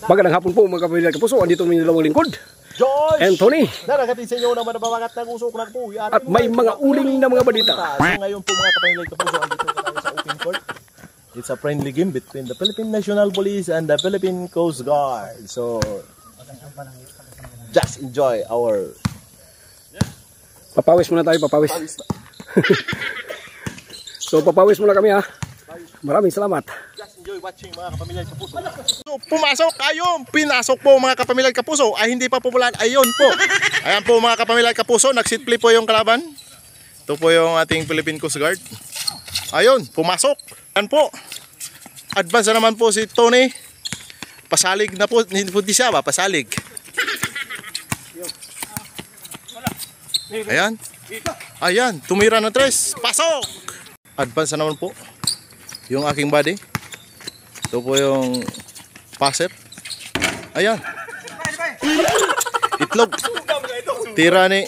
Magandang hapon po mga kapamilya kapuso. Andito may dalawang lingkod, George and Tony. Naragatin sa inyo naman na babangat ng usok na po. At may mga uling na mga balita. So ngayon po mga kapamilya kapuso, andito tayo sa open court. It's a friendly game between the Philippine National Police and the Philippine Coast Guard. So just enjoy our... Papawis muna tayo, papawis. So papawis muna kami ha. Maraming salamat. Just enjoy watching mga kapamilya kapuso. So pumasok, ayun, pinasok po mga kapamilya kapuso. Ay hindi pa popular, ayun po. Ayan po mga kapamilya kapuso, nag-sit play po yung kalaban. Ito po yung ating Philippine Coast Guard. Ayun, pumasok. Ayan po. Advance na naman po si Tony. Pasalig na po, hindi siya ba? Pasalig. Ayan. Ayan, tumira ng 3. Pasok! Advance na naman po yung aking body. Ito po yung passer. Ayan. Itlog. Tira ni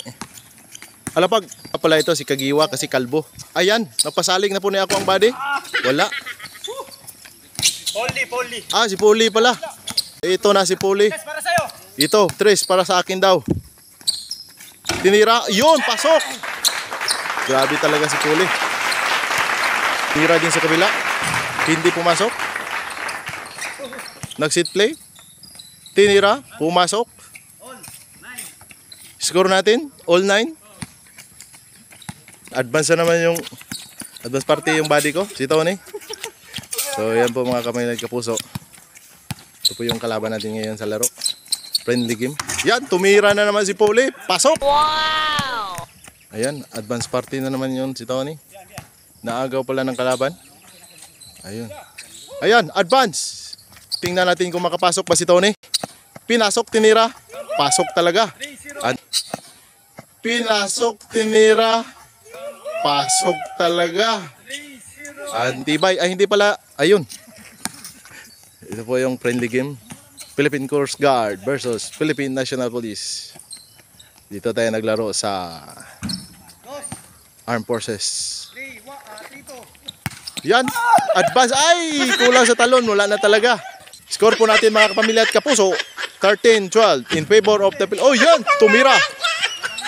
Alapag. Pala ito si Kagiwa kasi kalbo. Ayan, napasalig na po niya ako ang body. Wala. Poli. Ah, si Poli pala. Ito na si Poli. Para sa'yo. Ito, 3 para sa akin daw. Tinira. Yun, pasok. Grabe talaga si Poli. Tira din sa kabila. Hindi pumasok. Nag-sit play. Tinira. Pumasok. Score natin. All 9. Advance na naman yung advance party yung body ko. Si Tony. So yan po mga kapamilya kapuso. Ito po yung kalaban natin ngayon sa laro. Friendly game. Yan. Tumira na naman si Poli. Pasok. Wow! Ayan. Advance party na naman yun si Tony. Naagaw pala ng kalaban. Ayun. Ayan, advance. Tingnan natin kung makapasok ba si Tony. Pinasok, tinira. Pasok talaga. Pinasok, tinira. Pasok talaga. Antibay. Ay, hindi pala. Ayun. Ito po yung friendly game. Philippine Coast Guard versus Philippine National Police. Dito tayo naglaro sa Armed Forces. Yan, advance. Ay, kulang sa talon, wala na talaga. Score po natin mga kapamilya at kapuso, 13-12 in favor of the... Oh, yan, tumira.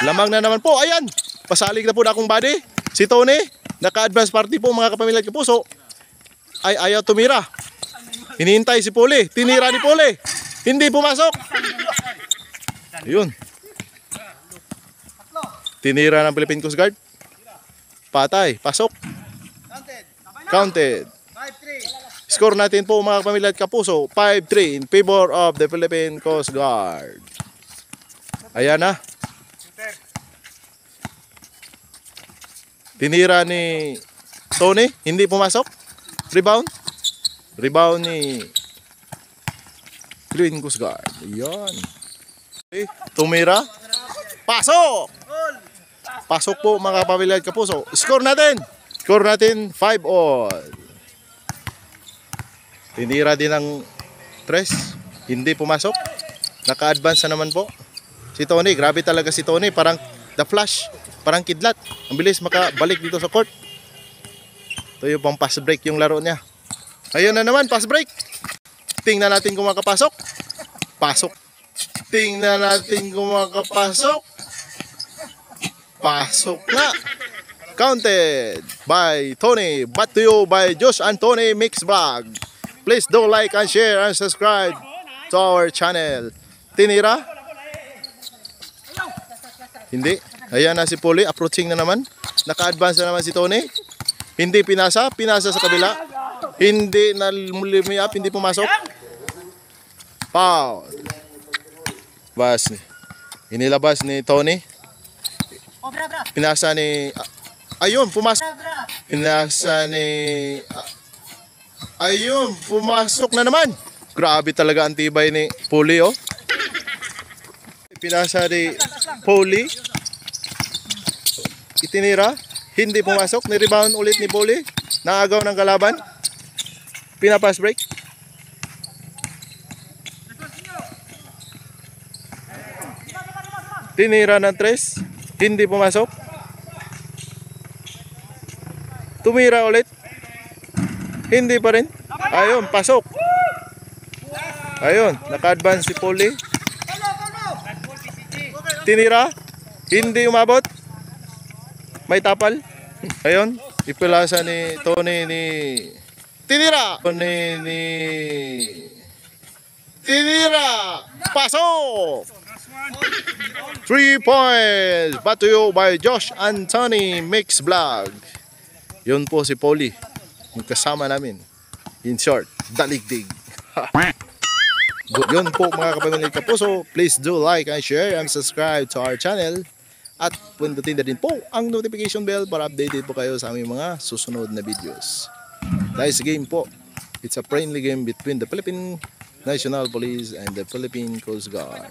Lamang na naman po, ayan. Pasalig na po na akong body. Si Tony, naka-advance party po mga kapamilya at kapuso. Ay, ayaw tumira. Hinihintay si Poli, tinira ni Poli. Hindi pumasok. Ayun. Tinira ng Philippine Coast Guard. Patay, pasok. Counted. 5-3. Score natin po mga kapamilya at kapuso, 5-3 in favor of the Philippine Coast Guard. Ayan na. Tinira ni Tony, hindi pumasok. Rebound. Rebound ni Philippine Coast Guard. Ayan. Okay. Tumira. Pasok! Pasok po mga kapamilya at kapuso. Score natin. Score natin 5-all. Tinira din ng 3. Hindi pumasok. Naka-advance na naman po si Tony. Grabe talaga si Tony. Parang the flash. Parang kidlat. Ang bilis makabalik dito sa court. Ito yung pang pass break yung laro niya. Ayun na naman, pass break. Tingnan natin kung makapasok. Pasok. Tingnan natin kung makapasok. Pasok na. Counted by Tony, but to you by Josh and Tony Mix Vlog. Please do like and share and subscribe to our channel. Tinira? Hindi. Ayan na si Poli, approaching na naman. Naka-advance na naman si Tony. Hindi pinasa, pinasa sa kabila. Hindi na lumiap, hindi pumasok. Foul. Bas. Inilabas ni Tony. Pinasa ni... Ayun, pumasok. Pinasa ni... Ayun, pumasok na naman. Grabe talaga ang tibay ni Poli, oh. Pinasa ni Poli. Itinira. Hindi pumasok. Ni-rebound ulit ni Poli. Naagaw ng kalaban. Pinapass break. Tinira ng 3. Hindi pumasok. Tumira ulit. Hindi pa rin. Ayun, pasok. Ayun, naka-advance si Polly. Tinira. Hindi umabot. May tapal. Ayun, ipilasa ni Tony ni tinira. Tinira. Pasok. 3 points. Brought to you by Josh Anthony Mix Vlog. Yun po si Polly. Yung kasama namin. In short, daligdig. Yun po mga kapamilya kapuso. Please do like and share and subscribe to our channel. At pindutin na din po ang notification bell para updated po kayo sa aming mga susunod na videos. Nice game po. It's a friendly game between the Philippine National Police and the Philippine Coast Guard.